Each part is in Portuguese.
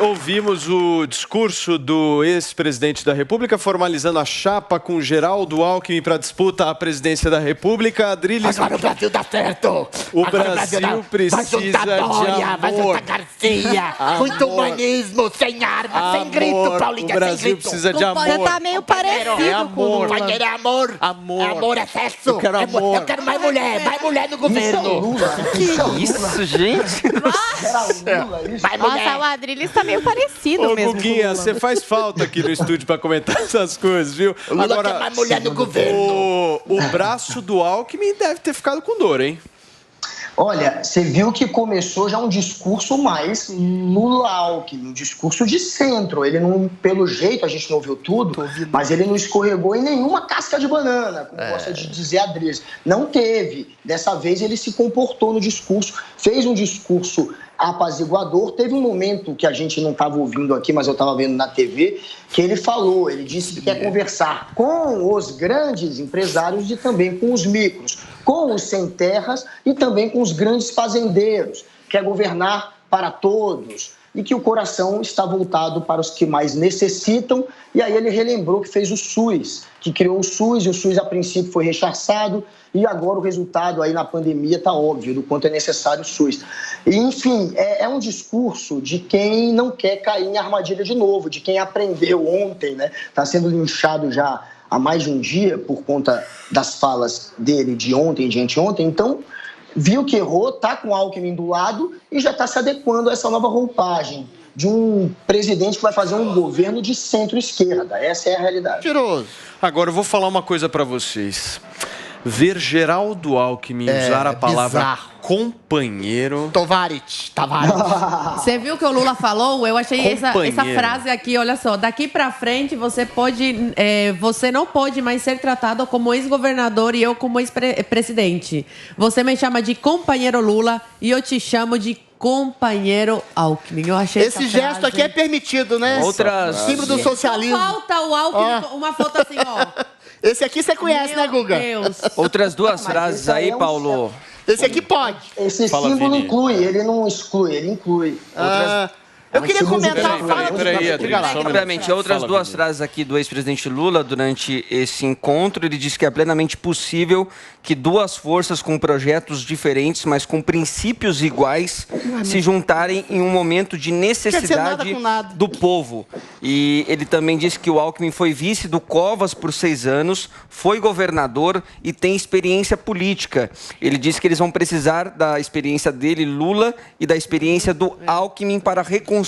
ouvimos o discurso do ex-presidente da República formalizando a chapa com Geraldo Alckmin para disputa à presidência da República. Adriles... Agora o Brasil dá certo. O Brasil precisa de amor. Vai juntar Garcia. Muito humanismo, sem arma, sem grito, Paulinha, o Brasil sem grito. precisa de amor. Você tá meio parecido É com o amor. Lula. Vai querer amor. Amor. É excesso. Eu quero amor. Eu quero mais mulher no governo. Que isso, gente? Vai Nossa, mulher. o Adriles tá meio parecido Ô, mesmo. Guguinha, com o Lula. você faz falta aqui no estúdio para comentar essas coisas, viu? O Lula quer mais mulher no governo. o braço do Alckmin deve ter ficado com dor, hein? Olha, você viu que começou já um discurso mais Lula-Alckmin, um discurso de centro. Ele não, pelo jeito, a gente não ouviu tudo, mas ele não escorregou em nenhuma casca de banana, como gosta de dizer a Adriles. Não teve. Dessa vez ele se comportou no discurso, fez um discurso apaziguador. Teve um momento que a gente não estava ouvindo aqui, mas eu estava vendo na TV, que ele falou, ele disse que quer conversar com os grandes empresários e também com os micros, com os sem terras e também com os grandes fazendeiros. Quer governar para todos e que o coração está voltado para os que mais necessitam. E aí ele relembrou que fez o SUS, que criou o SUS, e o SUS a princípio foi rechaçado, e agora o resultado aí na pandemia está óbvio do quanto é necessário o SUS. E, enfim, é um discurso de quem não quer cair em armadilha de novo, de quem aprendeu ontem, né? Está sendo linchado já há mais de um dia por conta das falas dele de ontem e de anteontem. Então, viu que errou, está com o Alckmin do lado e já está se adequando a essa nova roupagem de um presidente que vai fazer um governo de centro-esquerda. Essa é a realidade. Mentiroso. Agora, eu vou falar uma coisa para vocês. Ver Geraldo Alckmin usar a palavra bizarro. companheiro... Tavares. Você viu o que o Lula falou? Eu achei essa Companheiro. frase aqui, olha só. Daqui pra frente, você não pode mais ser tratado como ex-governador e eu como ex-presidente. Você me chama de companheiro Lula e eu te chamo de companheiro Alckmin. Eu achei Esse essa gesto frase... aqui é permitido, né? Outras... Símbolo do socialismo. Falta o Alckmin, uma foto assim, ó. Esse aqui você conhece, né, Guga? Meu Deus. Outras duas frases esse aí aí, é um Paulo. Esse aqui pode. Esse Fala, símbolo Vini. inclui, ele não exclui, ele inclui. Eu queria comentar a fala Peraí, Adriano, só um minuto. Rapidamente, outras Fala, duas Vini. frases aqui do ex-presidente Lula durante esse encontro. Ele disse que é plenamente possível que duas forças com projetos diferentes, mas com princípios iguais, se juntarem em um momento de nada necessidade com nada. do povo. E ele também disse que o Alckmin foi vice do Covas por 6 anos, foi governador e tem experiência política. Ele disse que eles vão precisar da experiência dele, Lula, e da experiência do Alckmin para reconstruir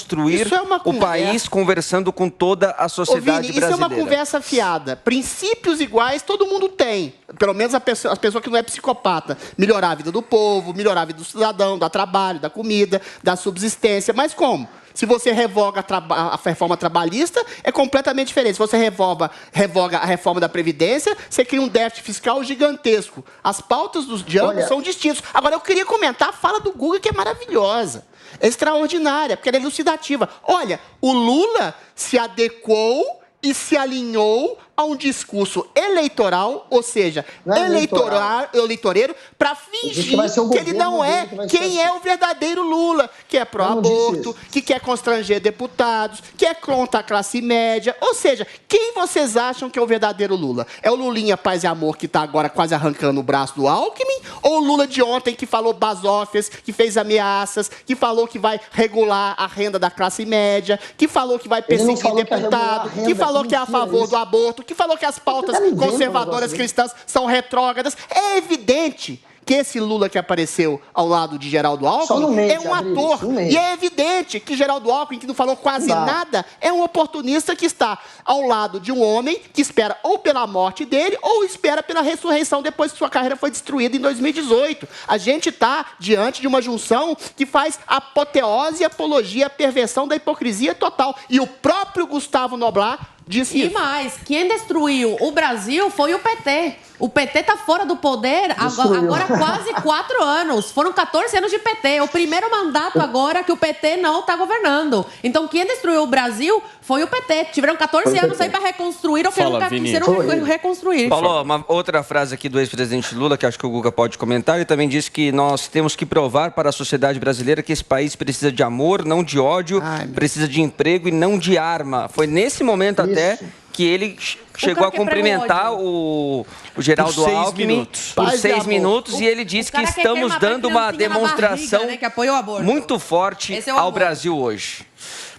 Isso é uma o conversa. país, conversando com toda a Ô, sociedade Vini, isso é uma brasileira. conversa fiada. Princípios iguais todo mundo tem. Pelo menos as pessoas que não é psicopata. Melhorar a vida do povo, melhorar a vida do cidadão, do trabalho, da comida, da subsistência. Mas como? Se você revoga a reforma trabalhista, é completamente diferente. Se você revoga a reforma da Previdência, você cria um déficit fiscal gigantesco. As pautas de ambos são distintas. Agora, eu queria comentar a fala do Guga, que é maravilhosa. É extraordinária, porque ela é elucidativa. Olha, o Lula se adequou e se alinhou a um discurso eleitoral, ou seja, Não é eleitoreiro, para Diz fingir vai ser o que ele governo não é dele que vai ser quem é o verdadeiro Lula, que é Eu não pró-aborto, disse isso. que quer constranger deputados, que é contra a classe média. Ou seja, quem vocês acham que é o verdadeiro Lula? É o Lulinha Paz e Amor, que está agora quase arrancando o braço do Alckmin? Ou o Lula de ontem, que falou basófias, que fez ameaças, que falou que vai regular a renda da classe média, que falou que vai Ele não perseguir falou que ia regular a deputado, renda, que falou que é a mentira favor isso. do aborto, que falou que as pautas tá me vendo um conservadoras negócio cristãs são retrógradas. É evidente que esse Lula que apareceu ao lado de Geraldo Só não Alckmin mente, é um Adriles, ator. não mente. E é evidente que Geraldo Alckmin, que não falou quase Não dá. nada, é um oportunista que está ao lado de um homem que espera ou pela morte dele ou espera pela ressurreição depois que sua carreira foi destruída em 2018. A gente está diante de uma junção que faz apoteose, apologia, perversão da hipocrisia total. E o próprio Gustavo Noblar disse E isso. mais, quem destruiu o Brasil foi o PT. O PT tá fora do poder agora há quase 4 anos. Foram 14 anos de PT. O primeiro mandato agora que o PT não tá governando. Então, quem destruiu o Brasil foi o PT. Tiveram 14 anos aí para reconstruir o que Fala, nunca Vini. quiseram reconstruir. Paulo, uma outra frase aqui do ex-presidente Lula, que acho que o Guga pode comentar, ele também disse que nós temos que provar para a sociedade brasileira que esse país precisa de amor, não de ódio, precisa de emprego e não de arma. Foi nesse momento até que ele chegou a cumprimentar o Geraldo Por 6 Alckmin minutos. por Paz e 6 amor. minutos e ele disse que estamos dando uma demonstração que apoia o aborto. muito forte Esse é o ao amor. Brasil hoje.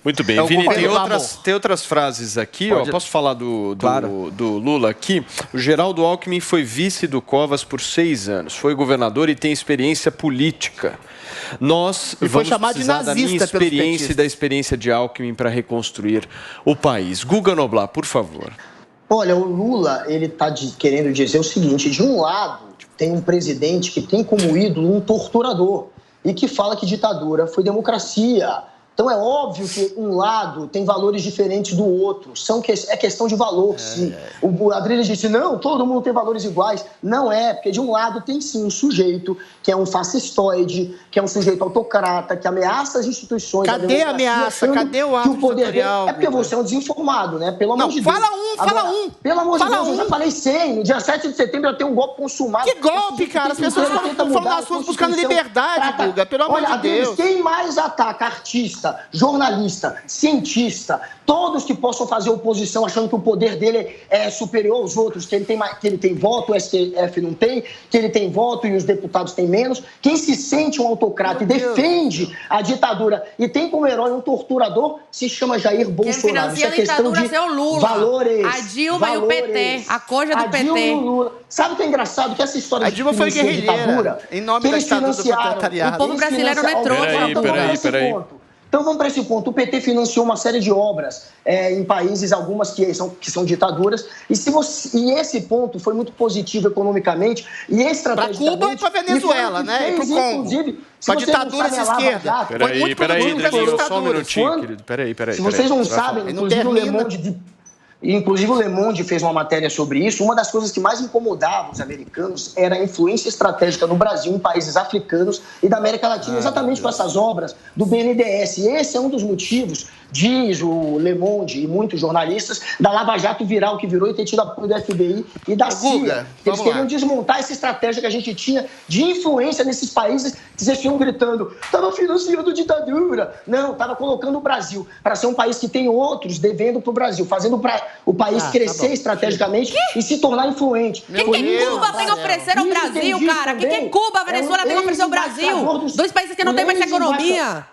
Muito bem. É o Vini, governo do tem outras frases aqui, ó. Pode. Posso falar do Claro. Lula aqui? O Geraldo Alckmin foi vice do Covas por 6 anos. Foi governador e tem experiência política. Nós E foi vamos chamado de precisar da minha nazista pelos experiência e petistas. da experiência de Alckmin para reconstruir o país. Guga Noblar, por favor. Olha, o Lula, ele está querendo dizer o seguinte: de um lado, tem um presidente que tem como ídolo um torturador e que fala que ditadura foi democracia. Então é óbvio que um lado tem valores diferentes do outro. É questão de valor, sim. O Adriles disse, não, todo mundo tem valores iguais. Não é, porque de um lado tem sim um sujeito que é um fascistoide, que é um sujeito autocrata, que ameaça as instituições. Cadê a democracia, ameaça? achando Cadê o que ato o poder dele... ditatorial, É porque Guga? você é um desinformado, né? Pelo amor Não, de Deus. fala um. Pelo amor de Fala Deus, eu já falei 100. No dia 7 de setembro eu tenho um golpe consumado. Que golpe, cara? As pessoas estão falando nas ruas buscando liberdade, Guga. Pelo amor de Deus. Quem mais ataca artista, jornalista, cientista, todos que possam fazer oposição achando que o poder dele é superior aos outros, que ele tem voto, o STF não tem, que ele tem voto e os deputados têm menos. Quem se sente um autocrata e defende a ditadura e tem como herói um torturador, se chama Jair Bolsonaro. Quem financia a ditadura é o Lula. Valores. A Dilma e o PT. A coja do PT. Dilma e o Lula. Sabe o que é engraçado? Que essa história A Dilma foi guerrilheira, em nome da ditadura do proletariado. O povo brasileiro não é trouxa. Peraí. Então vamos para esse ponto. O PT financiou uma série de obras em países, algumas que são ditaduras. E esse ponto foi muito positivo economicamente e estrategicamente. Para Cuba e para Venezuela, né? E para o Congo. Para ditaduras de esquerda. Peraí, Danilo, só um minutinho, querido. Peraí. Se vocês não sabem, inclusive o Le Monde... Inclusive o Le Monde fez uma matéria sobre isso. Uma das coisas que mais incomodava os americanos era a influência estratégica no Brasil, em países africanos e da América Latina, exatamente com essas obras do BNDES. E esse é um dos motivos, diz o Le Monde e muitos jornalistas, da Lava Jato virar o que virou e ter tido apoio do FBI e da CIA. Eles queriam desmontar essa estratégia que a gente tinha de influência nesses países que vocês ficam gritando, estava financiando ditadura. Não, estava colocando o Brasil para ser um país que tem outros devendo para o Brasil, fazendo para o país crescer estrategicamente e se tornar influente. O que Cuba tem a oferecer ao Brasil, cara? O que Cuba, Venezuela tem a oferecer ao Brasil? Dois países que não têm mais economia.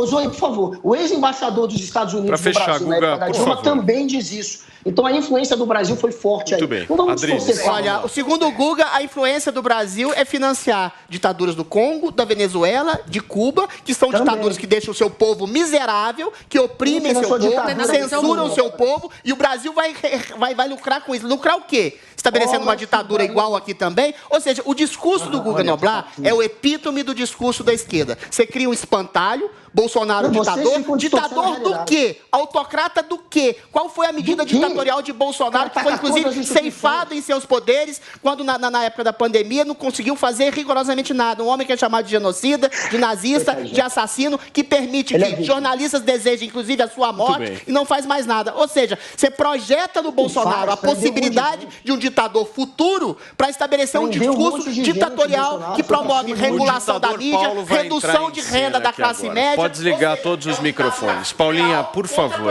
Zoe, por favor, o ex-embaixador dos Estados Unidos no Brasil, na época da Dilma, também diz isso. Então a influência do Brasil foi forte aí. Muito bem. Não vamos Olha, o segundo Guga, a influência do Brasil é financiar ditaduras do Congo, da Venezuela, de Cuba, que são ditaduras que deixam o seu povo miserável, que oprimem seu povo, censuram o seu povo, e o Brasil vai lucrar com isso. Lucrar o quê? Estabelecendo uma ditadura igual aqui também? Ou seja, o discurso do Guga Noblar é o epítome do discurso da esquerda. Você cria um espantalho, Bolsonaro ditador. Ditador do quê? Autocrata do quê? Qual foi a medida ditatorial de Bolsonaro, que foi, inclusive, ceifado em seus poderes, quando, na época da pandemia, não conseguiu fazer rigorosamente nada? Um homem que é chamado de genocida, de nazista, de assassino, que permite que jornalistas desejem, inclusive, a sua morte e não faz mais nada. Ou seja, você projeta no Bolsonaro a possibilidade de um ditador futuro para estabelecer um discurso ditatorial que promove regulação da mídia, redução de renda da classe média. Pode desligar todos os microfones. Paulinha, por favor.